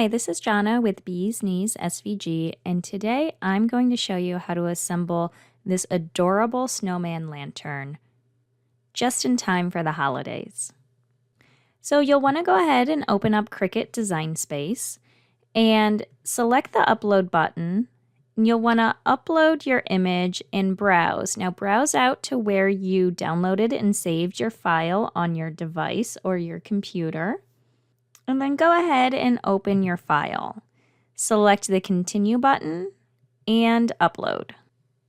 Hi, this is Jana with Bees Knees SVG, and today I'm going to show you how to assemble this adorable snowman lantern just in time for the holidays. So you'll want to go ahead and open up Cricut Design Space and select the upload button. You'll want to upload your image and browse. Now browse out to where you downloaded and saved your file on your device or your computer. And then go ahead and open your file. Select the Continue button and Upload.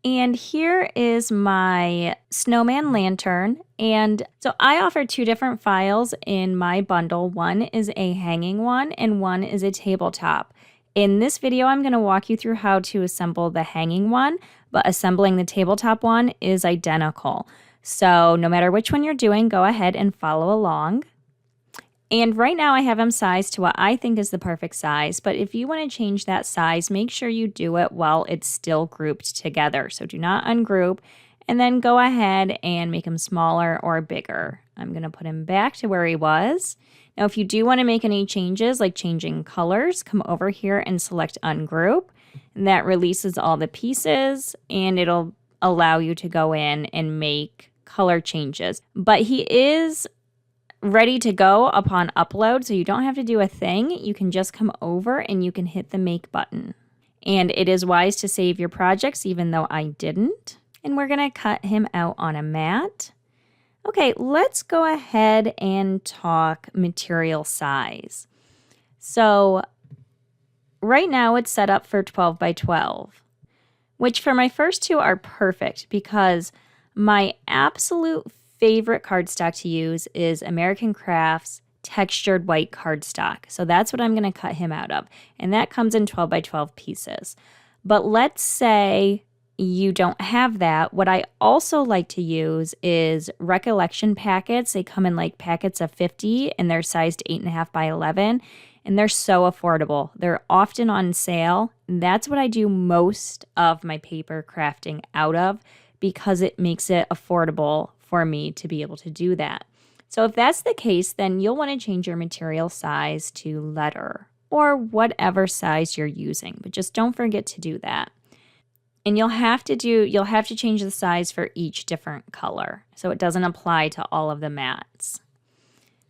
And here is my snowman lantern. And so I offer two different files in my bundle. One is a hanging one and one is a tabletop. In this video, I'm going to walk you through how to assemble the hanging one, but assembling the tabletop one is identical. So no matter which one you're doing, go ahead and follow along. And right now I have them sized to what I think is the perfect size, but if you want to change that size, make sure you do it while it's still grouped together. So do not ungroup, and then go ahead and make him smaller or bigger. I'm going to put him back to where he was. Now if you do want to make any changes, like changing colors, come over here and select ungroup, and that releases all the pieces, and it'll allow you to go in and make color changes. But he is ready to go upon upload, so you don't have to do a thing. You can just come over and you can hit the make button. And it is wise to save your projects, even though I didn't. And we're going to cut him out on a mat. Okay, let's go ahead and talk material size. So right now it's set up for 12 by 12, which for my first two are perfect because my absolute favorite cardstock to use is American Crafts textured white cardstock. So that's what I'm going to cut him out of. And that comes in 12 by 12 pieces. But let's say you don't have that. What I also like to use is recollection packets. They come in like packets of 50 and they're sized 8.5 by 11. And they're so affordable. They're often on sale. And that's what I do most of my paper crafting out of because it makes it affordable for me to be able to do that. So if that's the case, then you'll want to change your material size to letter or whatever size you're using, but just don't forget to do that. And you'll have to change the size for each different color, so it doesn't apply to all of the mats.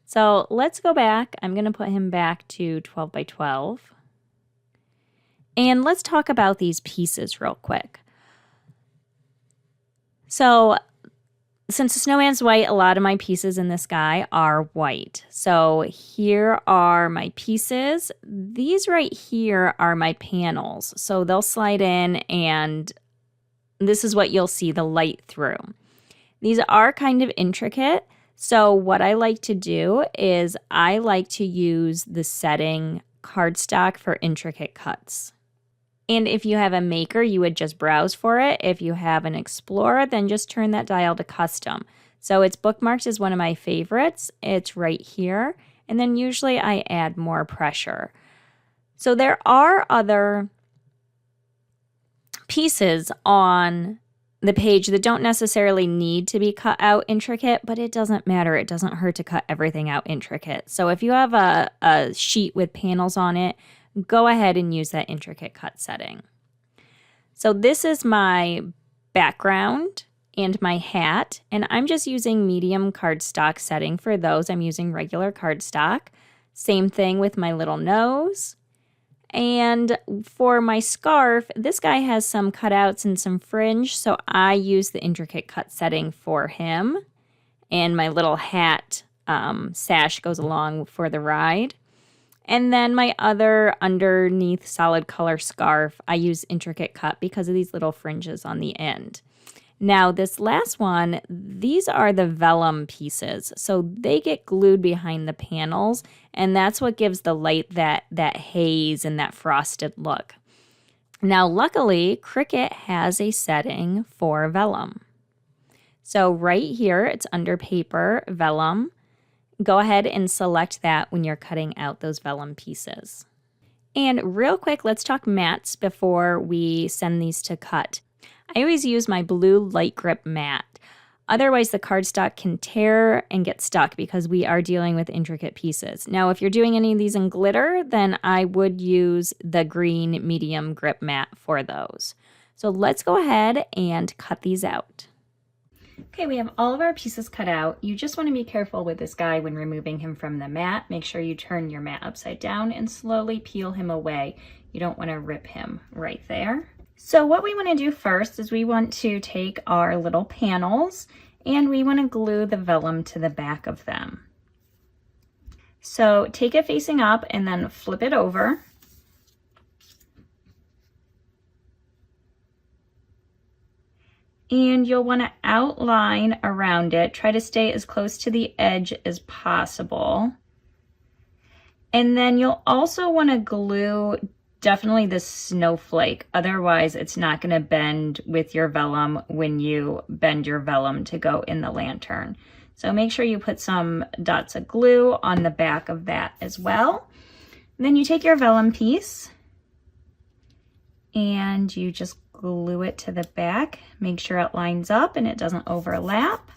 So let's go back. I'm going to put him back to 12 by 12. And let's talk about these pieces real quick. So since the snowman's white, a lot of my pieces in this guy are white. So here are my pieces. These right here are my panels. So they'll slide in and this is what you'll see the light through. These are kind of intricate. So what I like to do is I like to use the setting cardstock for intricate cuts. And if you have a maker, you would just browse for it. If you have an Explorer, then just turn that dial to custom. So it's bookmarked as one of my favorites. It's right here. And then usually I add more pressure. So there are other pieces on the page that don't necessarily need to be cut out intricate, but it doesn't matter. It doesn't hurt to cut everything out intricate. So if you have a sheet with panels on it, go ahead and use that intricate cut setting. So this is my background and my hat, and I'm just using medium cardstock setting for those. I'm using regular cardstock. Same thing with my little nose. And for my scarf, this guy has some cutouts and some fringe, so I use the intricate cut setting for him. And my little hat sash goes along for the ride. And then my other underneath solid color scarf, I use intricate cut because of these little fringes on the end. Now this last one, these are the vellum pieces. So they get glued behind the panels, and that's what gives the light that haze and that frosted look. Now luckily, Cricut has a setting for vellum. So right here, it's under paper, vellum. Go ahead and select that when you're cutting out those vellum pieces. And real quick, let's talk mats before we send these to cut. I always use my blue light grip mat. Otherwise, the cardstock can tear and get stuck because we are dealing with intricate pieces. Now, if you're doing any of these in glitter, then I would use the green medium grip mat for those. So let's go ahead and cut these out. Okay, we have all of our pieces cut out. You just want to be careful with this guy when removing him from the mat. Make sure you turn your mat upside down and slowly peel him away. You don't want to rip him right there. So what we want to do first is we want to take our little panels and we want to glue the vellum to the back of them. So take it facing up and then flip it over. And you'll want to outline around it. Try to stay as close to the edge as possible. And then you'll also want to glue definitely the snowflake, otherwise it's not going to bend with your vellum when you bend your vellum to go in the lantern. So make sure you put some dots of glue on the back of that as well. And then you take your vellum piece and you just glue it to the back. Make sure it lines up and it doesn't overlap.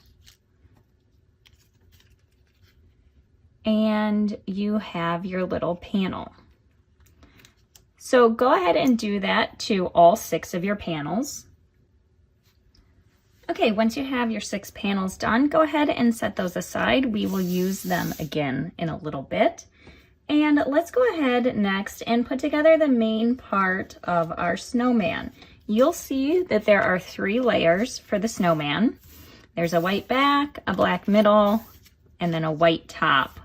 And you have your little panel. So go ahead and do that to all 6 of your panels. Okay, once you have your 6 panels done, go ahead and set those aside. We will use them again in a little bit. And let's go ahead next and put together the main part of our snowman. You'll see that there are 3 layers for the snowman. There's a white back, a black middle, and then a white top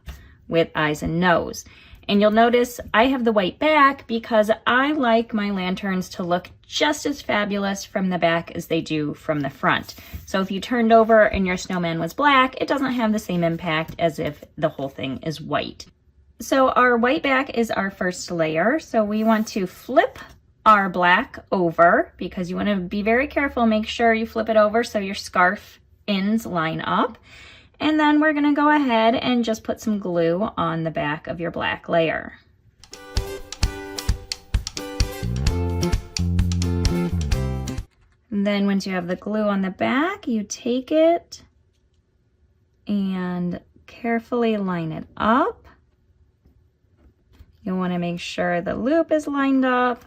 with eyes and nose. And you'll notice I have the white back because I like my lanterns to look just as fabulous from the back as they do from the front. So if you turned over and your snowman was black, it doesn't have the same impact as if the whole thing is white. So our white back is our first layer. So we want to flip our black over because you want to be very careful. Make sure you flip it over so your scarf ends line up. And then we're gonna go ahead and just put some glue on the back of your black layer. And then once you have the glue on the back, you take it and carefully line it up. You'll wanna make sure the loop is lined up.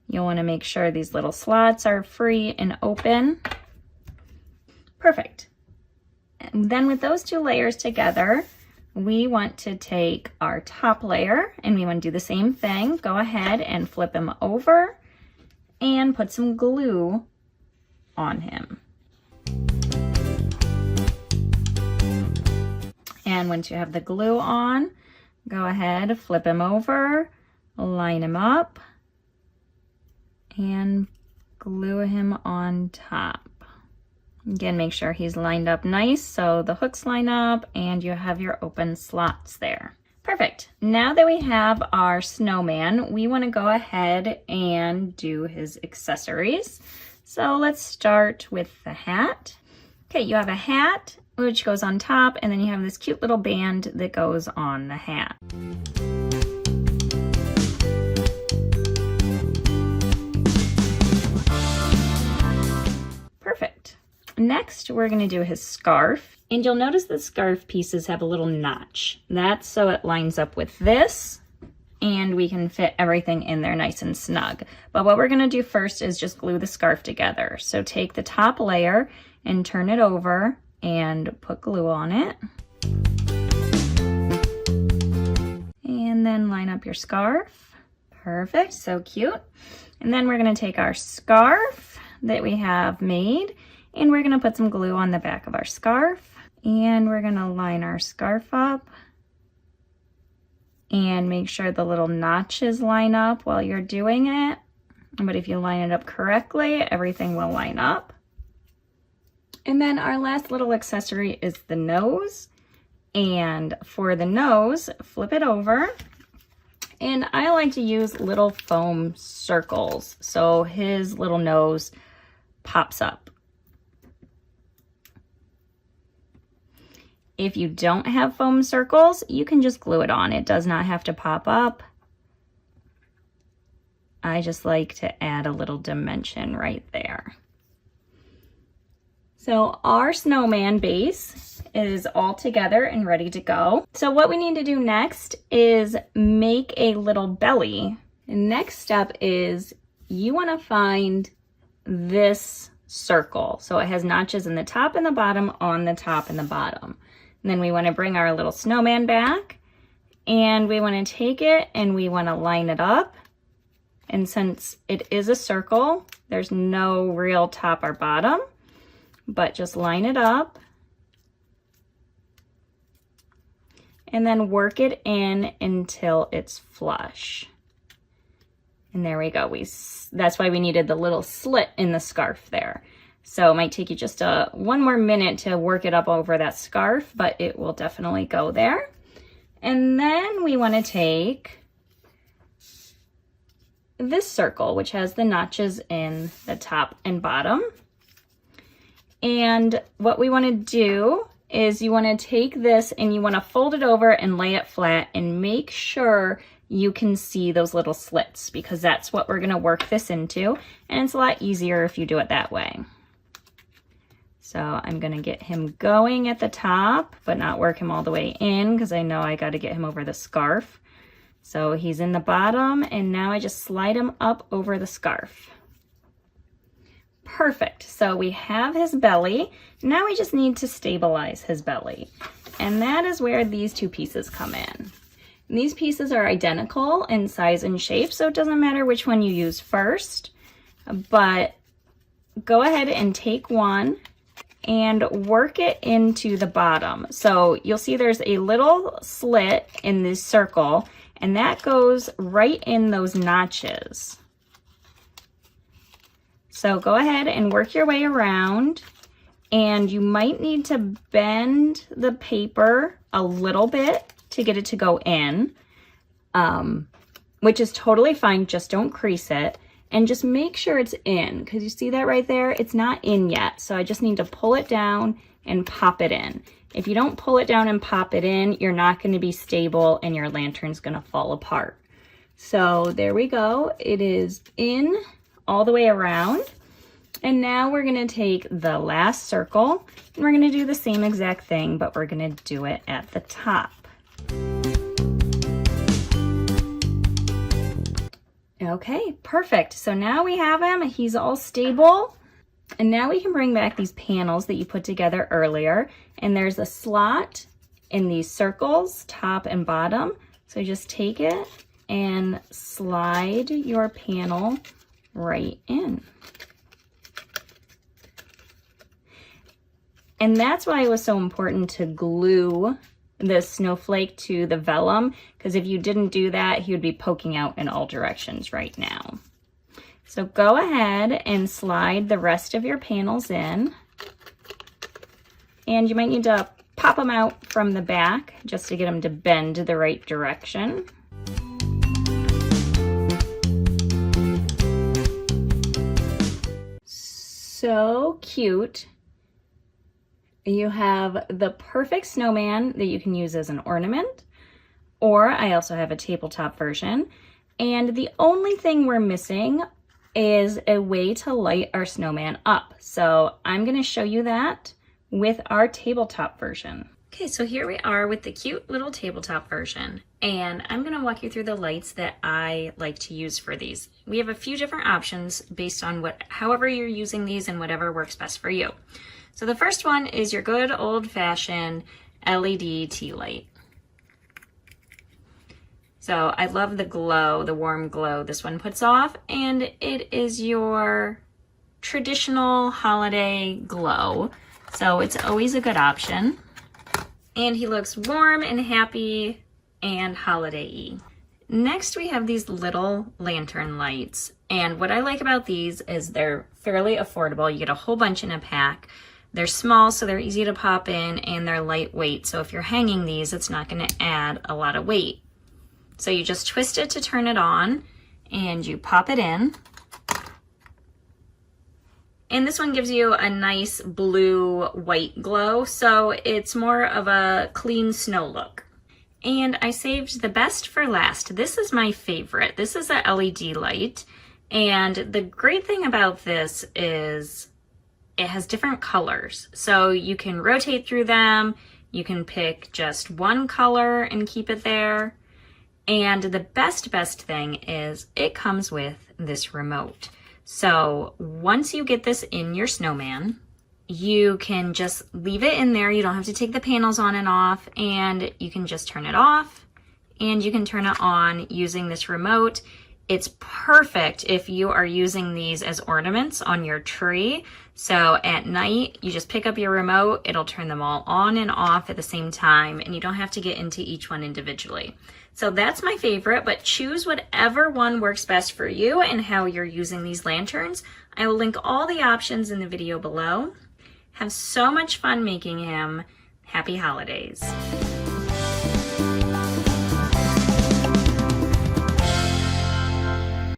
You'll wanna make sure these little slots are free and open. Perfect. And then with those 2 layers together, we want to take our top layer and we want to do the same thing. Go ahead and flip him over and put some glue on him. And once you have the glue on, go ahead, flip him over, line him up, and glue him on top. Again, make sure he's lined up nice so the hooks line up and you have your open slots there. Perfect. Now that we have our snowman, we want to go ahead and do his accessories. So let's start with the hat. Okay, you have a hat which goes on top and then you have this cute little band that goes on the hat. Perfect. Next, we're going to do his scarf. And you'll notice the scarf pieces have a little notch. That's so it lines up with this and we can fit everything in there nice and snug. But what we're going to do first is just glue the scarf together. So take the top layer and turn it over and put glue on it. And then line up your scarf. Perfect, so cute. And then we're going to take our scarf that we have made and we're going to put some glue on the back of our scarf and we're going to line our scarf up and make sure the little notches line up while you're doing it. But if you line it up correctly, everything will line up. And then our last little accessory is the nose. And for the nose, flip it over. And I like to use little foam circles so his little nose pops up. If you don't have foam circles, you can just glue it on. It does not have to pop up. I just like to add a little dimension right there. So our snowman base is all together and ready to go. So what we need to do next is make a little belly. The next step is you want to find this circle. So it has notches in the top and the bottom, on the top and the bottom. And then we want to bring our little snowman back, and we want to take it and we want to line it up. And since it is a circle, there's no real top or bottom, but just line it up and then work it in until it's flush. And there we go. That's why we needed the little slit in the scarf there. So it might take you just one more minute to work it up over that scarf, but it will definitely go there. And then we want to take this circle, which has the notches in the top and bottom. And what we want to do is you want to take this and you want to fold it over and lay it flat and make sure you can see those little slits, because that's what we're going to work this into, and it's a lot easier if you do it that way. So I'm going to get him going at the top, but not work him all the way in, because I know I got to get him over the scarf. So he's in the bottom, and now I just slide him up over the scarf. Perfect. So we have his belly. Now we just need to stabilize his belly, and that is where these two pieces come in. And these pieces are identical in size and shape, so it doesn't matter which one you use first, but go ahead and take one and work it into the bottom. So you'll see there's a little slit in this circle, and that goes right in those notches. So go ahead and work your way around, and you might need to bend the paper a little bit to get it to go in, which is totally fine. Just don't crease it, and just make sure it's in, because you see that right there? It's not in yet. So I just need to pull it down and pop it in. If you don't pull it down and pop it in, you're not going to be stable and your lantern's going to fall apart. So there we go. It is in all the way around. And now we're going to take the last circle and we're going to do the same exact thing, but we're going to do it at the top. Okay, perfect. So now we have him. He's all stable. And now we can bring back these panels that you put together earlier. And there's a slot in these circles, top and bottom. So just take it and slide your panel right in. And that's why it was so important to glue the snowflake to the vellum, because if you didn't do that, he would be poking out in all directions right now. So go ahead and slide the rest of your panels in. And you might need to pop them out from the back just to get them to bend the right direction. So cute. You have the perfect snowman that you can use as an ornament, or I also have a tabletop version. And the only thing we're missing is a way to light our snowman up. So I'm going to show you that with our tabletop version. Okay, so here we are with the cute little tabletop version, and I'm going to walk you through the lights that I like to use for these. We have a few different options based on however you're using these and whatever works best for you. So the first one is your good old-fashioned LED tea light. So I love the glow, the warm glow this one puts off, and it is your traditional holiday glow. So it's always a good option. And he looks warm and happy and holiday-y. Next, we have these little lantern lights. And what I like about these is they're fairly affordable. You get a whole bunch in a pack. They're small, so they're easy to pop in, and they're lightweight. So if you're hanging these, it's not going to add a lot of weight. So you just twist it to turn it on, and you pop it in. And this one gives you a nice blue-white glow, so it's more of a clean snow look. And I saved the best for last. This is my favorite. This is a LED light, and the great thing about this is it has different colors. So you can rotate through them. You can pick just one color and keep it there. And the best thing is it comes with this remote. So once you get this in your snowman, you can just leave it in there. You don't have to take the panels on and off, and you can just turn it off and you can turn it on using this remote. It's perfect if you are using these as ornaments on your tree. So at night, you just pick up your remote, it'll turn them all on and off at the same time, and you don't have to get into each one individually. So that's my favorite, but choose whatever one works best for you and how you're using these lanterns. I will link all the options in the video below. Have so much fun making him. Happy holidays.